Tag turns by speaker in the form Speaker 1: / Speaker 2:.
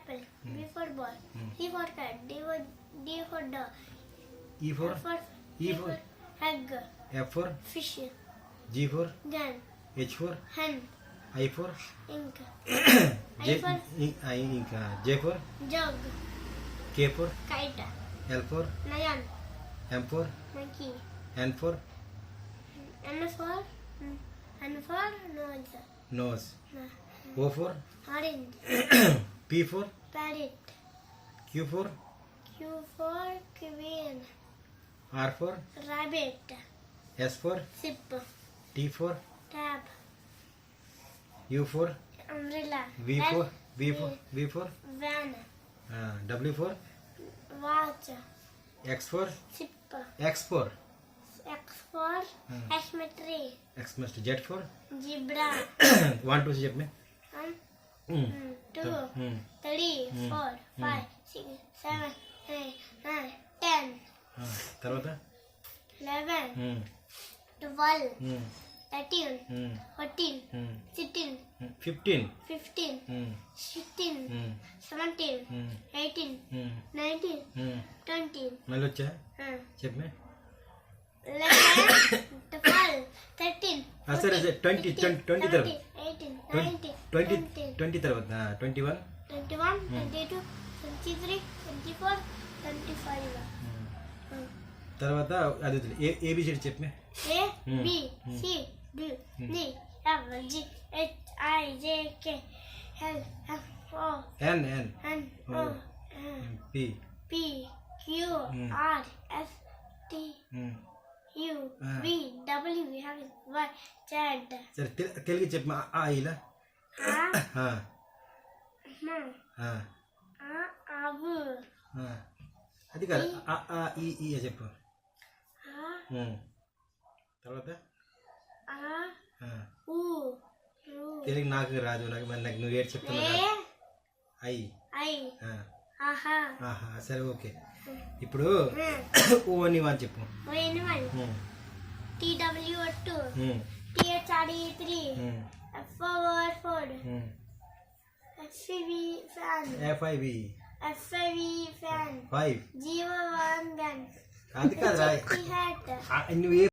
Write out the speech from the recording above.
Speaker 1: apple. B for ball. C for cat. D for dog.
Speaker 2: E for
Speaker 1: E for egg.
Speaker 2: F for
Speaker 1: Fish.
Speaker 2: G for
Speaker 1: Gun.
Speaker 2: H for
Speaker 1: Hen.
Speaker 2: I for
Speaker 1: Ink.
Speaker 2: J for
Speaker 1: Jug.
Speaker 2: K for
Speaker 1: Kite.
Speaker 2: L for
Speaker 1: Lion.
Speaker 2: M for
Speaker 1: Monkey.
Speaker 2: N for
Speaker 1: N for nose.
Speaker 2: nose. O for
Speaker 1: Orange.
Speaker 2: P for
Speaker 1: Parrot.
Speaker 2: Q for
Speaker 1: Q for queen.
Speaker 2: R for
Speaker 1: Rabbit.
Speaker 2: S for
Speaker 1: Zip.
Speaker 2: T for
Speaker 1: Tab.
Speaker 2: U for
Speaker 1: Umbrella.
Speaker 2: V for
Speaker 1: Van.
Speaker 2: W for
Speaker 1: Watch.
Speaker 2: X for
Speaker 1: Zip.
Speaker 2: X for
Speaker 1: X for Xmetry.
Speaker 2: X must Z for
Speaker 1: Zebra.
Speaker 2: 1 2 చెప్పు
Speaker 1: 1 2 3 4 5 6 7 8 9 10
Speaker 2: తర్వాత
Speaker 1: 11 12 13 14 16
Speaker 2: 15
Speaker 1: 15 16 17 18 19 20
Speaker 2: మళ్ళీ వచ్చా చెప్పు
Speaker 1: 11 12 13
Speaker 2: సరే 20 తర్వాత
Speaker 1: 18 19
Speaker 2: 20 తర్వాత 21
Speaker 1: 21 22 23 24 25
Speaker 2: తర్వాత అది ఏబిసిడి చెప్పు
Speaker 1: A B C D D F G H I J K L M O
Speaker 2: N
Speaker 1: N O
Speaker 2: P
Speaker 1: P Q R S T U V W X Y Z.
Speaker 2: సరే తెలుగు చెప్పు ఆ ఇలా
Speaker 1: Avu.
Speaker 2: అది కాదు ఈ చెప్పు తర్వాత తెలుగు నాకు రాదు నాకు నువ్వు ఏడు చెప్తున్నా ఆహా సరే ఓకే ఇప్పుడు ఓ అని అని చెప్పు
Speaker 1: TW2 THRE3 F4 FIV fan
Speaker 2: FIV
Speaker 1: fan
Speaker 2: 5
Speaker 1: G1 gun
Speaker 2: అది కాదు రా
Speaker 1: hat
Speaker 2: నువ్వు